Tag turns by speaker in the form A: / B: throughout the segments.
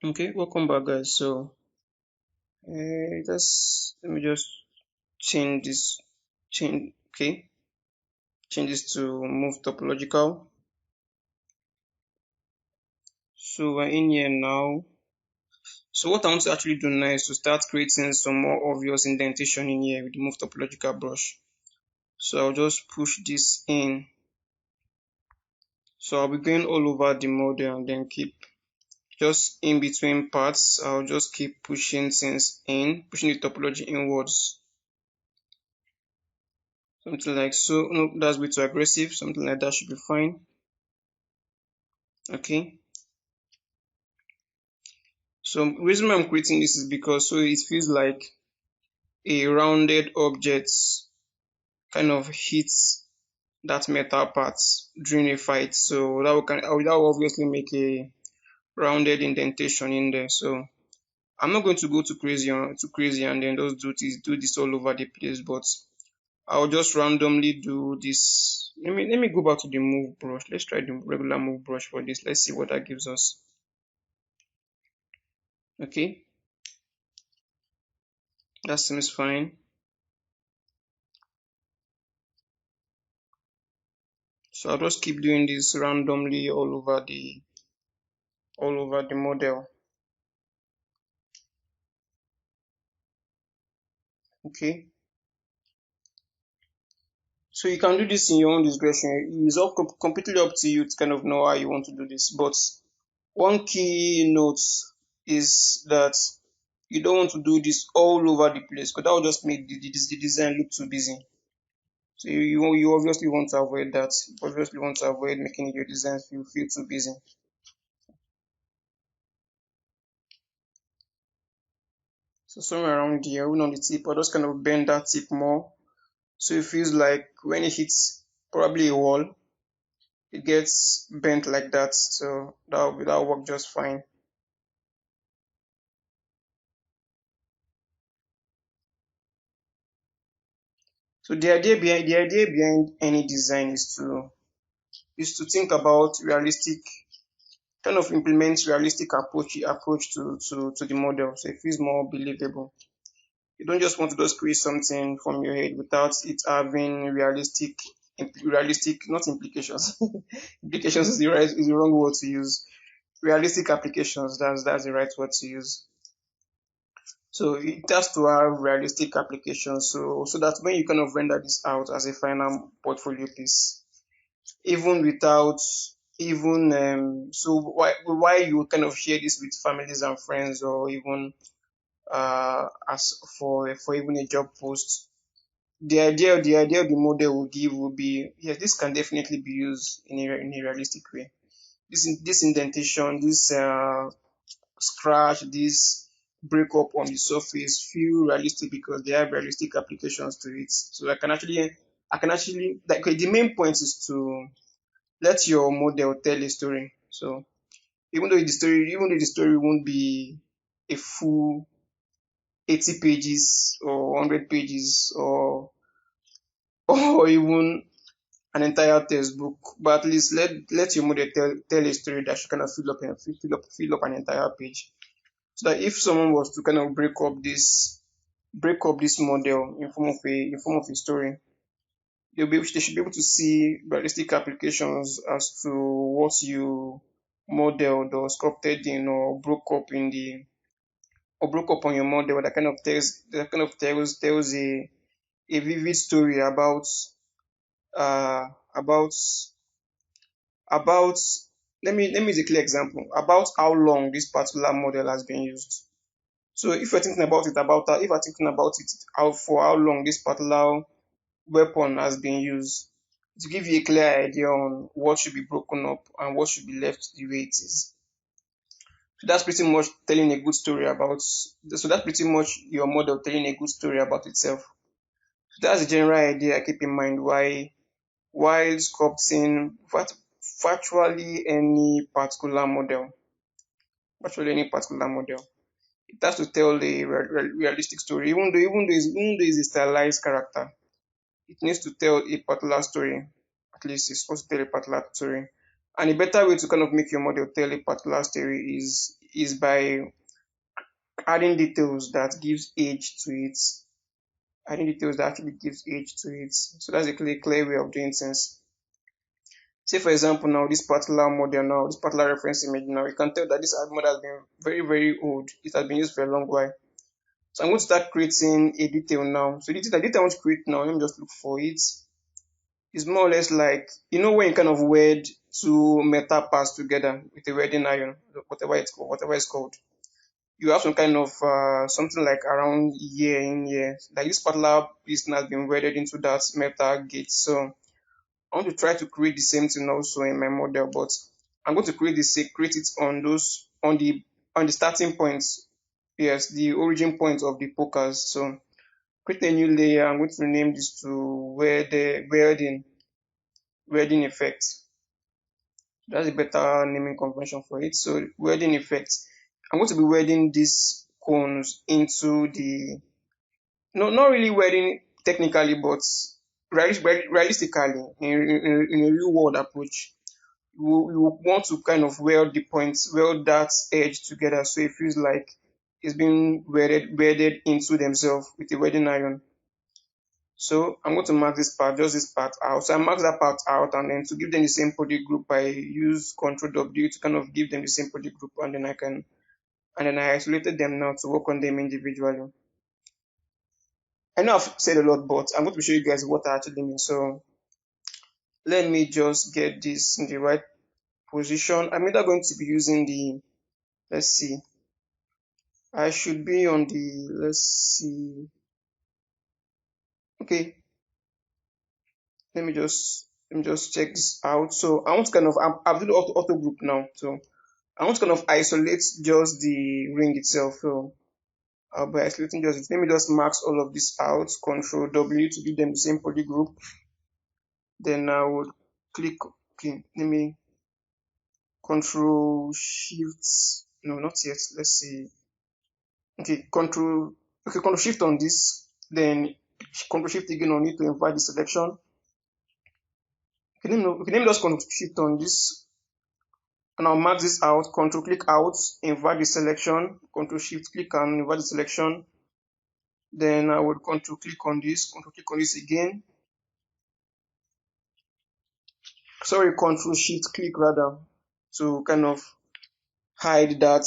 A: Okay, welcome back, guys. So, just let me just change this, change this to move topological. So we're in here now. So what I want to actually do now is to start creating some more obvious indentation in here with the move topological brush. So I'll just push this in. So I'll be going all over the model and then keep just in between parts. I'll just keep pushing things in, pushing the topology inwards. Something like so. No, that's a bit too aggressive. Something like that should be fine. Okay. So the reason why I'm creating this is because so it feels like a rounded object kind of hits that metal part during a fight. So that will obviously make a rounded indentation in there. So I'm not going to go too crazy and then just do this all over the place, but I'll just randomly do this. Let me go back to the move brush. Let's try the regular move brush for this. Let's see what that gives us. Okay, that seems fine. So I'll just keep doing this randomly all over the model. Okay. So you can do this in your own discretion. It's all completely up to you to kind of know how you want to do this. But one key note is that you don't want to do this all over the place because that will just make the design look too busy. So you obviously want to avoid that. You obviously want to avoid making your design feel too busy. So somewhere around here, even on the tip, I'll just kind of bend that tip more. So it feels like when it hits probably a wall, it gets bent like that. So that'll work just fine. So the idea behind any design is to think about realistic, kind of implement realistic approach to the model, so it feels more believable. You don't just want to just create something from your head without it having realistic, not implications. Implications is the wrong word to use. Realistic applications, that's the right word to use. So it has to have realistic applications, so that when you kind of render this out as a final portfolio piece, even without even so why you kind of share this with families and friends, or even as for even a job post, the idea of the model will give will be, yes, this can definitely be used in a realistic way. This indentation, this scratch, this breakup on the surface feel realistic because they have realistic applications to it. So I can actually like, okay, the main point is to let your model tell a story. So even though the story won't be a full 80 pages or 100 pages or even an entire textbook, but at least let your model tell a story that should kind of fill up an entire page. So that if someone was to kind of break up this model in form of a story, they should be able to see realistic applications as to what you modeled or sculpted in, or broke up on your model, that kind of tells a vivid story uh about about let me use a clear example about how long this particular model has been used. So if you're thinking about it about if you're thinking about it how long this particular weapon has been used, to give you a clear idea on what should be broken up and what should be left the way it is. So that's pretty much telling a good story about. So that's pretty much your model telling a good story about itself. So that's the general idea I keep in mind while sculpting virtually any particular model. Virtually any particular model. It has to tell a realistic story, even though it's a stylized character. It needs to tell a particular story. At least it's supposed to tell a particular story. And a better way to kind of make your model tell a particular story is by adding details that gives age to it. Adding details that actually gives age to it. So that's a clear way of doing things. Say for example now this particular model now, this particular reference image now, you can tell that this model has been very old. It has been used for a long while. So I'm going to start creating a detail now. So the detail I want to create now, let me just look for it. It's more or less like, you know, when you kind of wed two metal parts together with a wedding iron, whatever it's called. You have some kind of something like around year in year. Like this particular piece has been welded into that metal gate. So I want to try to create the same thing also in my model, but I'm going to create it on the starting points. Yes, the origin point of the pokers. So create a new layer. I'm going to rename this to welding effect. That's a better naming convention for it. So welding effect. I'm going to be welding these cones into the, no, not really welding technically, but realistically in a real world approach. You want to kind of weld that edge together so it feels like it's being welded into themselves with a welding iron. So I'm going to mark this part, just this part out. So I mark that part out, and then to give them the same poly group, I use Ctrl W to kind of give them the same poly group, and then I isolated them now to work on them individually. I know I've said a lot, but I'm going to show you guys what I actually mean. So let me just get this in the right position. I'm either going to be using the, let's see, I should be on the, let's see, okay, let me just check this out. So I want to kind of, I've done the auto group now. So I want to kind of isolate just the ring itself. So by isolating just, let me just mark all of this out, Control W to give them the same poly group. Then I would click, okay, let me Control Shift, no, not yet, let's see. Okay, Control Shift on this, then Control Shift again on it to invite the selection. Let me just Control Shift on this, and I'll mark this out. Control click out, invite the selection. Control Shift click and invite the selection. Then I would Control click on this again. Sorry, Control Shift click rather, to kind of hide that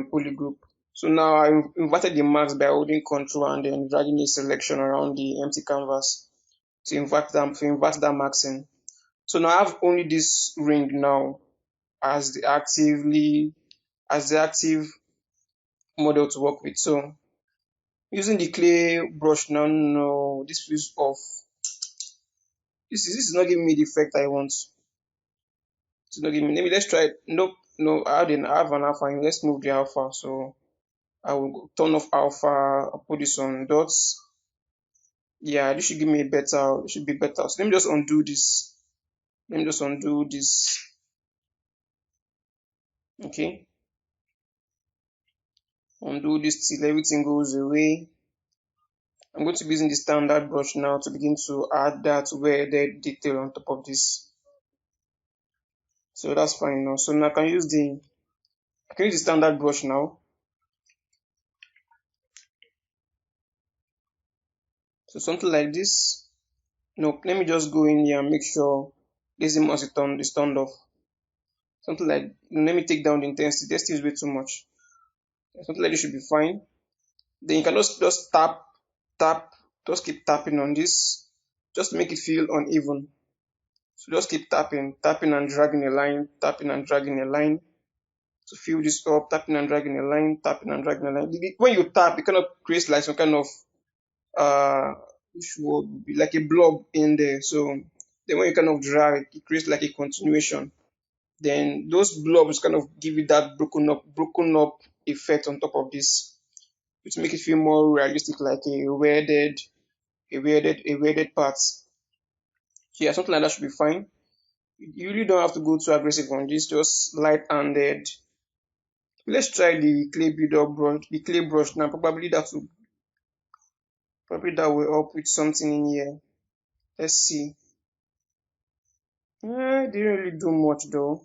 A: poly group. So now I inverted the marks by holding Control and then dragging a selection around the empty canvas to invert that marks in. So now I have only this ring now as the active model to work with. So using the clay brush now, no, this feels off. This is not giving me the effect I want. It's not giving me. Maybe let's try it. Nope, no, I have an alpha. Let's move the alpha. So I will turn off alpha. I'll put this on dots. Yeah, this should give me a better. It should be better. So let me just undo this. Let me just undo this. Okay. Undo this till everything goes away. I'm going to be using the standard brush now to begin to add that weirded detail on top of this. So that's fine now. So now I can use the standard brush now. So something like this. No, let me just go in here and make sure this must is turned off. Something like, let me take down the intensity. This is way too much. Something like this should be fine. Then you can just tap, just keep tapping on this, just to make it feel uneven. So just keep tapping and dragging a line, tapping and dragging a line to fill this up, tapping and dragging a line, tapping and dragging a line. When you tap, it kind of creates like some kind of which would be like a blob in there. So then when you kind of drag, it creates like a continuation. Then those blobs kind of give it that broken up effect on top of this, which make it feel more realistic, like a weirded part. So yeah, something like that should be fine. You really don't have to go too aggressive on this, just light-handed. Let's try the clay brush now. Probably that will help with something in here. Let's see. It didn't really do much though.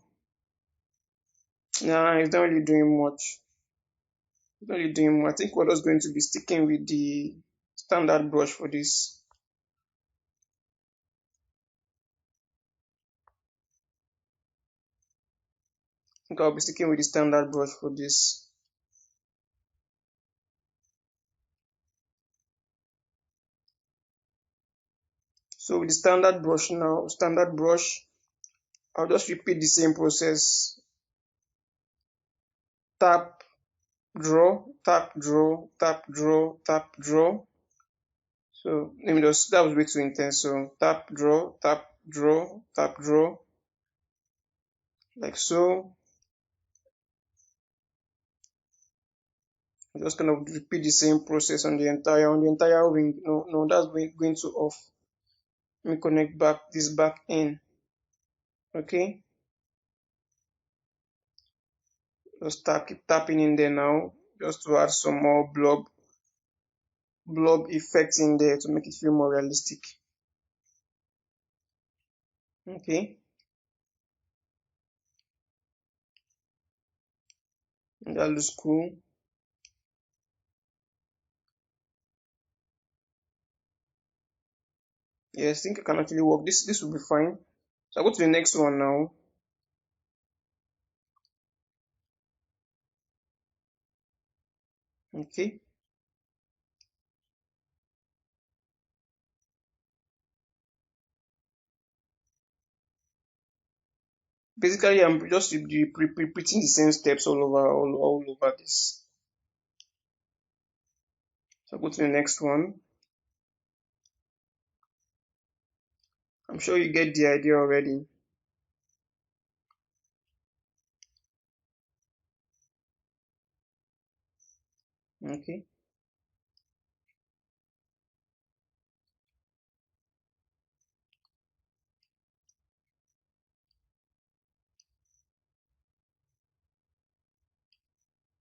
A: Nah, it's not really doing much. Not really doing more. I think we're just going to be sticking with the standard brush for this. I think I'll be sticking with the standard brush for this. So with the standard brush now, standard brush, I'll just repeat the same process. Tap, draw, tap, draw, tap, draw, tap, draw. So let me just, that was way too intense. So tap, draw, tap, draw, tap, draw, like so. I'm just kind of repeat the same process on the entire wing. No, that's going to off. Let me connect back this back in. Okay, just keep tapping in there now, just to add some more blob effects in there to make it feel more realistic. Okay, and that looks cool. Yes, I think I can actually work this will be fine. So I go to the next one now. Okay, basically I'm just repeating the same steps all over this. So I go to the next one. I'm sure you get the idea already. Okay,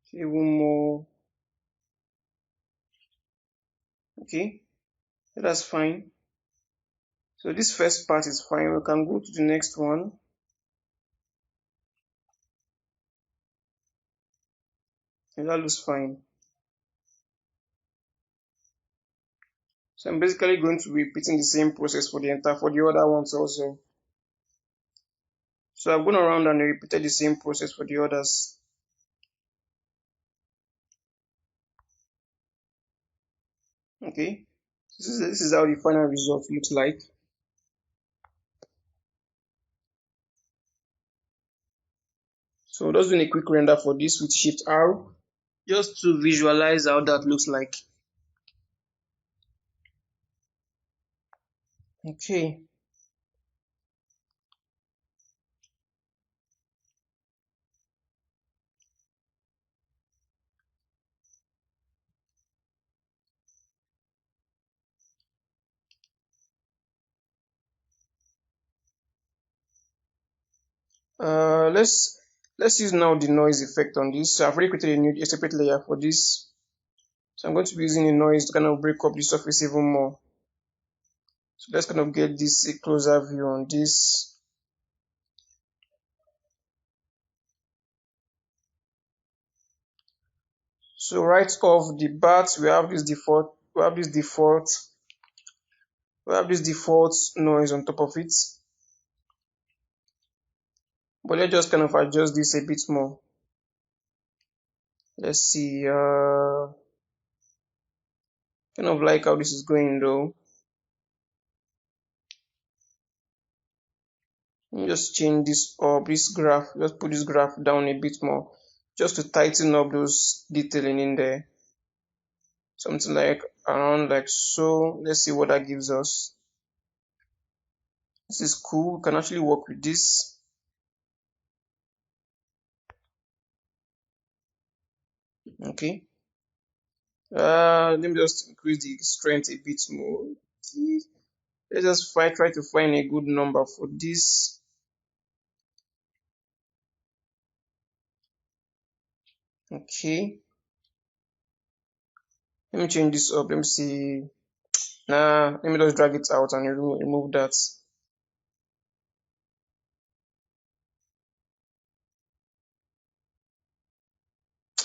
A: so even more. Okay, that's fine. So this first part is fine. We can go to the next one. And that looks fine. So I'm basically going to be repeating the same process for the other ones also. So I've gone around and repeated the same process for the others. Okay, this is how the final result looks like. So just doing a quick render for this with Shift R, just to visualize how that looks like. Okay. Let's use now the noise effect on this. So I've already created a separate layer for this. So I'm going to be using the noise to kind of break up the surface even more. So let's kind of get this a closer view on this. So right off the bat, we have this default noise on top of it. But let's just kind of adjust this a bit more. Let's see, kind of like how this is going though. Let me just change this up, this graph, just put this graph down a bit more, just to tighten up those detailing in there. Something like around like so. Let's see what that gives us. This is cool. We can actually work with this. Okay. Let me just increase the strength a bit more. Let's just try to find a good number for this. Okay. Let me change this up. Let me see. Nah, let me just drag it out and remove that.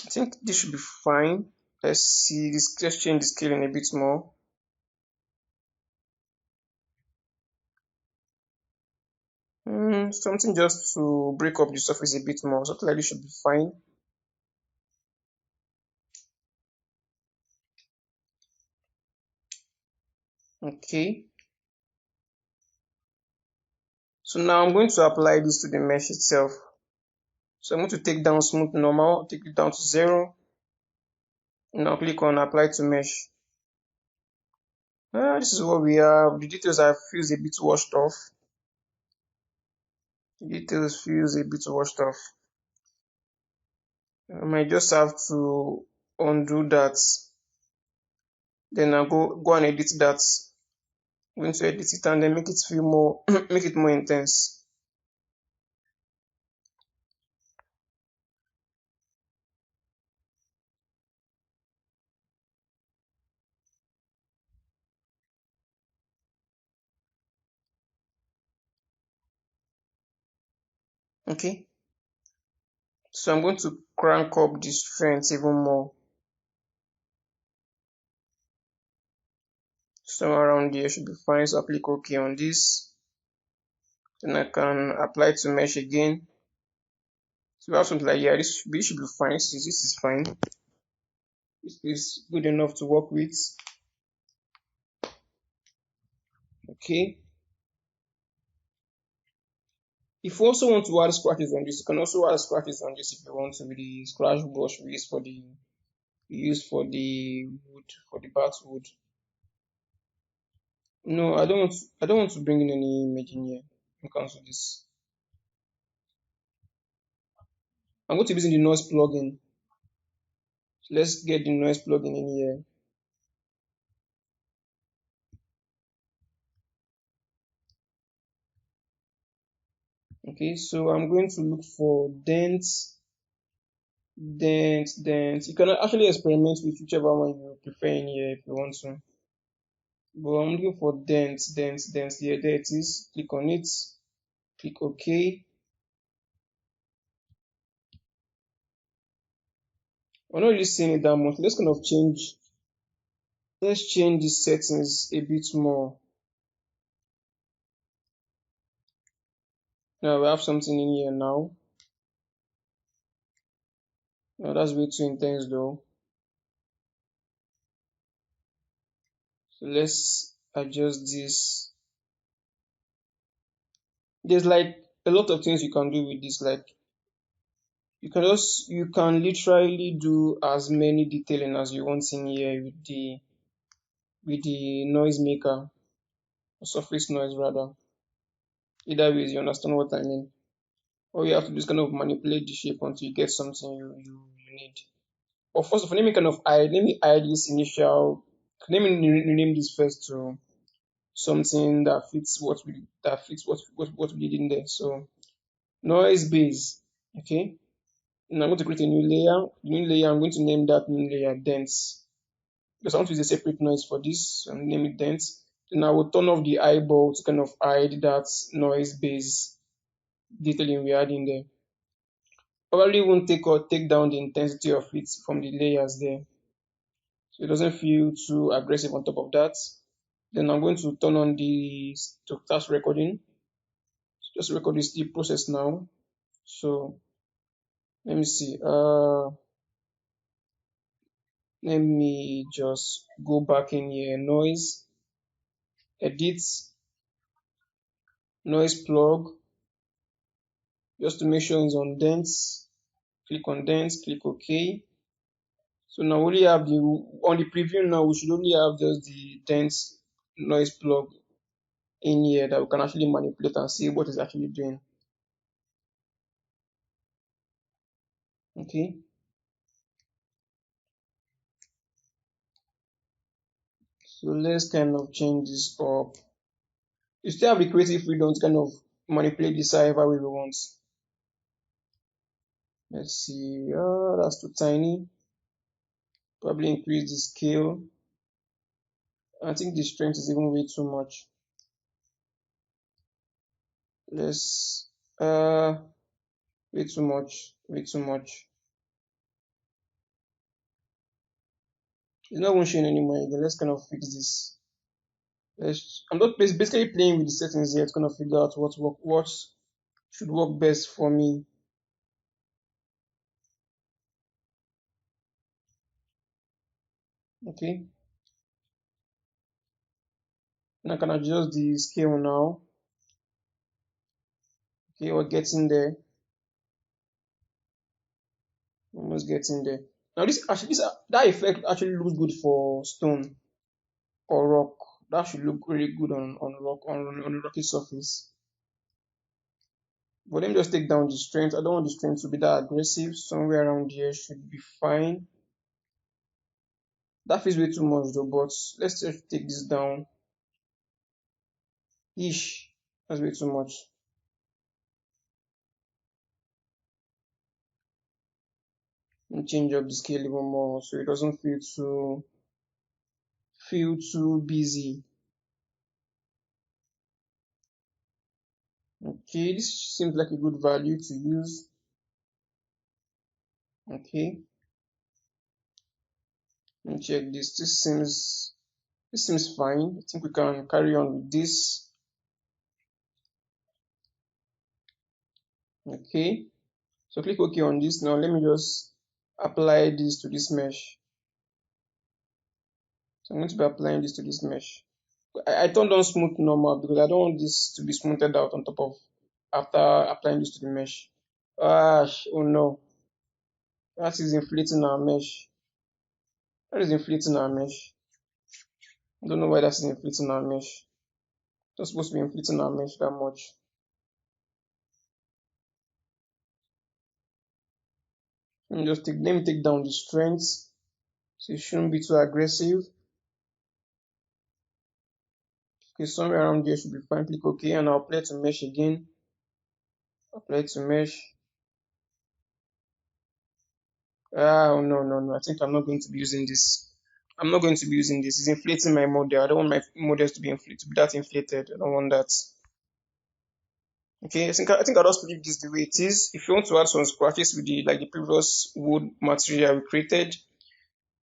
A: I think this should be fine. Let's see this. Let's change the scaling a bit more. Something just to break up the surface a bit more. Something like this should be fine. Okay. So now I'm going to apply this to the mesh itself. So I'm going to take down smooth normal, take it down to 0. Now click on apply to mesh. This is what we have. The details are feels a bit washed off. The details feels a bit washed off. I might just have to undo that. Then I'll go and edit that. I'm going to edit it and then make it feel more make it more intense. Okay. So I'm going to crank up the strength even more. Somewhere around here should be fine. So I'll click OK on this. Then I can apply to mesh again. So we have something like, yeah, this should be fine. This is fine. This is good enough to work with. Okay. If you also want to add scratches on this, you can also add scratches on this if you want to with the scratch brush we use for the wood, for the bathwood. No, I don't want to bring in any image in here. You cancel this. I'm going to be using the noise plugin. So let's get the noise plugin in here. Okay, so I'm going to look for dents. You can actually experiment with whichever one you prefer in here if you want to. But I'm looking for dents. Yeah, there it is. Click on it. Click OK. I'm not really seeing it that much. Let's kind of change. Let's change the settings a bit more. Now we have something in here now. Now that's way too intense though. So let's adjust this. There's like a lot of things you can do with this. Like you can literally do as many detailing as you want in here with the noise maker, or surface noise rather. Either way, you understand what I mean. All you have to do is kind of manipulate the shape until you get something you need. But first of all, let me hide this initial. Let me rename this first to something that fits what we did in there. So noise base. Okay. And I'm going to create a new layer. New layer, I'm going to name that new layer dense. Because I want to use a separate noise for this, so name it dense. Then I will turn off the eyeball to kind of hide that noise base detailing we had in there. Probably won't take down the intensity of it from the layers there. So it doesn't feel too aggressive on top of that. Then I'm going to turn on the to start recording. Just record this the process now. So let me see. Let me just go back in here. Noise, edit, noise plug. Just to make sure it's on dents. Click on dents. Click OK. So now we only have the on the preview now. We should only have just the dents noise plug in here that we can actually manipulate and see what it's actually doing. Okay. So let's kind of change this up. You still have the creative freedom to kind of manipulate this however way we want. Let's see. That's too tiny. Probably increase the scale. I think the strength is even way too much. Let's way too much. It's not even showing anymore again. Let's kind of fix this. I'm not basically playing with the settings here to kind of figure out what should work best for me. Okay, and I can adjust the scale now. Okay, we're getting there. Almost getting there. Now that effect actually looks good for stone or rock. That should look really good on a rocky surface. But let me just take down the strength. I don't want the strength to be that aggressive. Somewhere around here should be fine. That feels way too much though, but let's just take this down. Ish. That's way too much. And change up the scale even more so it doesn't feel too busy. Okay, this seems like a good value to use. Okay, let me check this. This seems fine. I think we can carry on with this. Okay, so click OK on this. Now let me just apply this to this mesh. So I'm going to be applying this to this mesh. I turned on smooth normal because I don't want this to be smoothed out on top of after applying this to the mesh. Oh no, that is inflating our mesh. That is inflating our mesh. I don't know why that is inflating our mesh. It's not supposed to be inflating our mesh that much. Let me take down the strength so it shouldn't be too aggressive. Okay, somewhere around there should be fine. Click OK and I'll apply to mesh again. Apply to mesh. Oh no no no! I think I'm not going to be using this. I'm not going to be using this. It's inflating my model. I don't want my models to be that inflated. I don't want that. Okay, I think I'll just leave this the way it is. If you want to add some scratches with the previous wood material we created,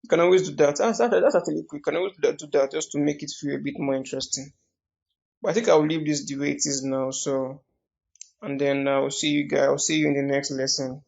A: you can always do that. That's actually quick. You can always do that just to make it feel a bit more interesting. But I think I'll leave this the way it is now. So, and then I'll see you guys. I'll see you in the next lesson.